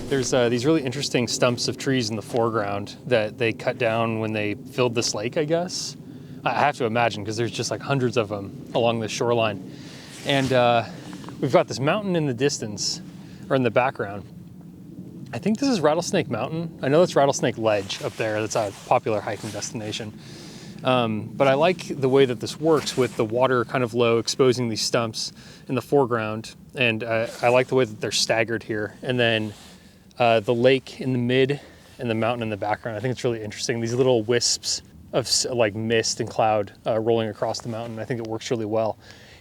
There's these really interesting stumps of trees in the foreground that they cut down when they filled this lake, I guess. I have to imagine, because there's just like hundreds of them along the shoreline. And we've got this mountain in the distance, or in the background. I think this is Rattlesnake Mountain. I know that's Rattlesnake Ledge up there. That's a popular hiking destination. But I like the way that this works with the water kind of low, exposing these stumps in the foreground. And I like the way that they're staggered here. And then the lake in the mid and the mountain in the background. I think it's really interesting. These little wisps of like mist and cloud rolling across the mountain. I think it works really well.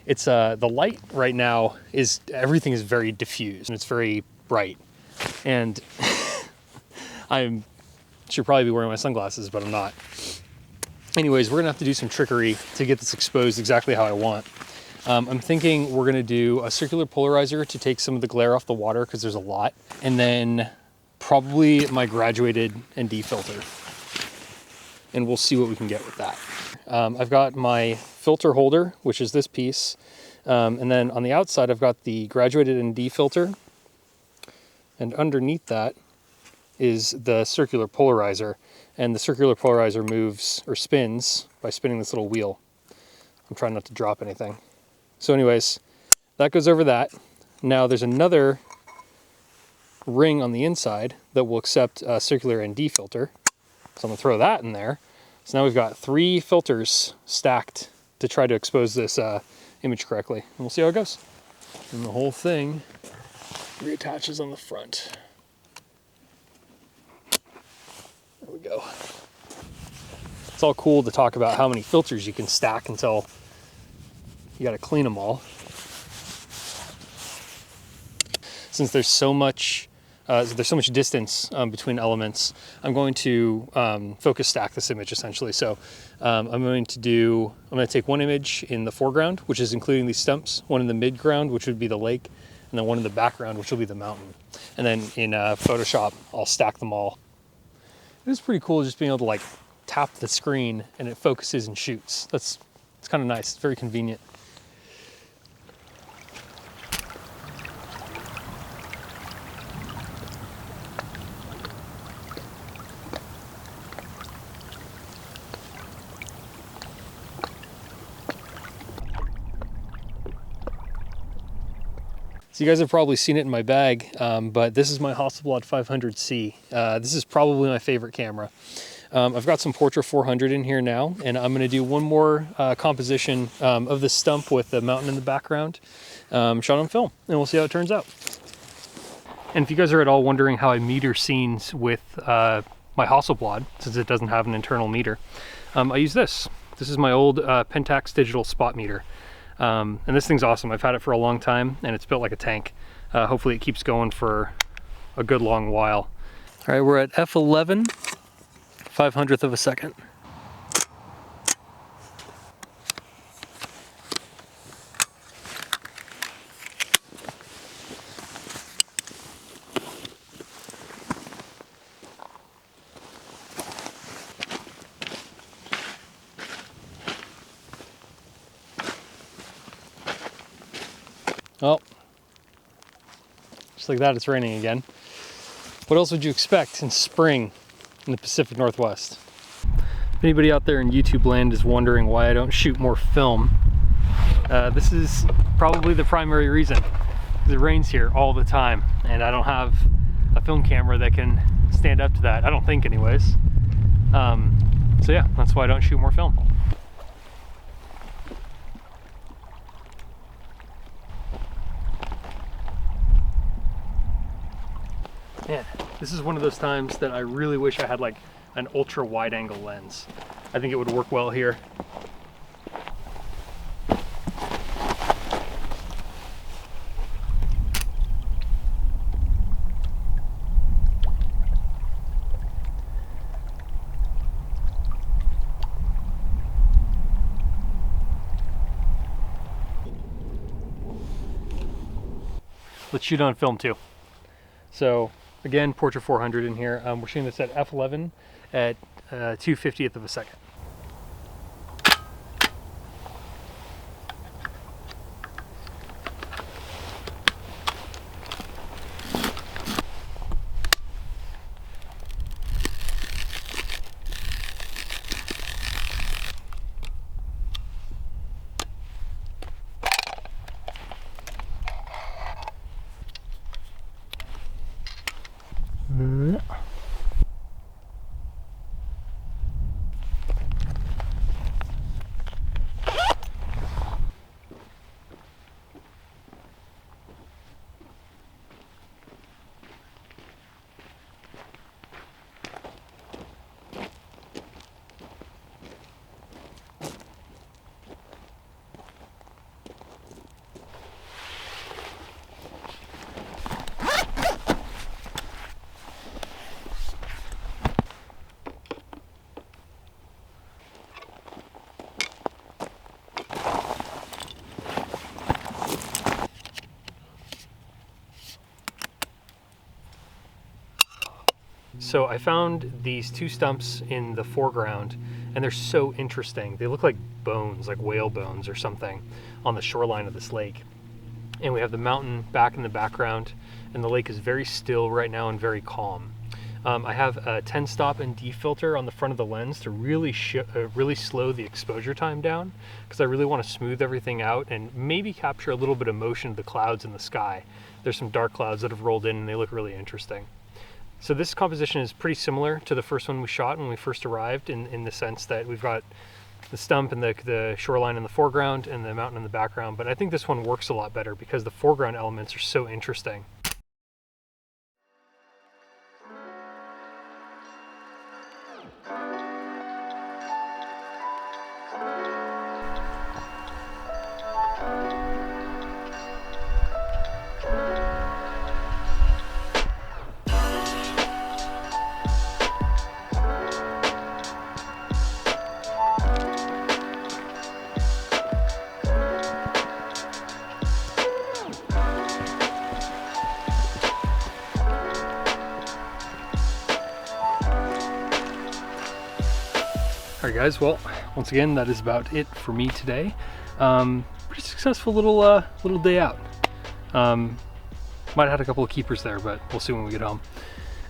It's the light right now is, everything is very diffused and it's very bright. And I should probably be wearing my sunglasses, but I'm not. Anyways, we're gonna have to do some trickery to get this exposed exactly how I want. I'm thinking we're gonna do a circular polarizer to take some of the glare off the water, because there's a lot. And then probably my graduated ND filter. And we'll see what we can get with that. I've got my filter holder, which is this piece. And then on the outside, I've got the graduated ND filter. And underneath that is the circular polarizer. And the circular polarizer moves or spins by spinning this little wheel. I'm trying not to drop anything. So anyways, that goes over that. Now there's another ring on the inside that will accept a circular ND filter. So I'm gonna throw that in there. So now we've got 3 filters stacked to try to expose this image correctly. And we'll see how it goes. And the whole thing reattaches on the front. There we go. It's all cool to talk about how many filters you can stack until you got to clean them all. Since there's so much distance between elements, I'm going to focus stack this image essentially. So I'm going to take one image in the foreground, which is including these stumps, one in the midground, which would be the lake, and then one in the background, which will be the mountain. And then in Photoshop, I'll stack them all. It is pretty cool just being able to like tap the screen and it focuses and shoots. It's kind of nice, it's very convenient. So you guys have probably seen it in my bag, but this is my Hasselblad 500c. This is probably my favorite camera. I've got some Portra 400 in here now, and I'm gonna do one more composition of the stump with the mountain in the background, shot on film, and we'll see how it turns out. And if you guys are at all wondering how I meter scenes with my Hasselblad, since it doesn't have an internal meter, I use this. This is my old Pentax digital spot meter. And this thing's awesome. I've had it for a long time and it's built like a tank. Hopefully it keeps going for a good long while. All right, we're at F11, 500th of a second. Oh, just like that, it's raining again. What else would you expect in spring in the Pacific Northwest? If anybody out there in YouTube land is wondering why I don't shoot more film, this is probably the primary reason. It rains here all the time, and I don't have a film camera that can stand up to that. I don't think anyways. So yeah, that's why I don't shoot more film. Man, this is one of those times that I really wish I had like an ultra wide angle lens. I think it would work well here. Let's shoot on film too. So again, Portra 400 in here. We're shooting this at f11 at 2/50th of a second. So I found these two stumps in the foreground, and they're so interesting. They look like bones, like whale bones or something, on the shoreline of this lake. And we have the mountain back in the background, and the lake is very still right now and very calm. I have a 10-stop ND filter on the front of the lens to really slow the exposure time down, because I really want to smooth everything out and maybe capture a little bit of motion of the clouds in the sky. There's some dark clouds that have rolled in and they look really interesting. So this composition is pretty similar to the first one we shot when we first arrived, in the sense that we've got the stump and the shoreline in the foreground and the mountain in the background, but I think this one works a lot better because the foreground elements are so interesting. All right, guys, well, once again, that is about it for me today. Pretty successful little day out. Might have had a couple of keepers there, but we'll see when we get home.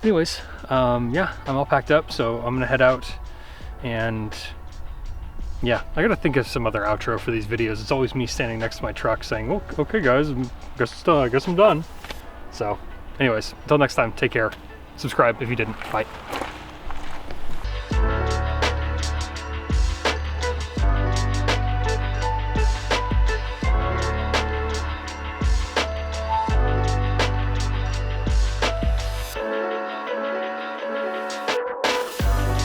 Anyways, yeah, I'm all packed up, so I'm gonna head out, and yeah, I gotta think of some other outro for these videos. It's always me standing next to my truck saying, oh, okay guys, I guess I'm done. So anyways, until next time, take care. Subscribe if you didn't. Bye.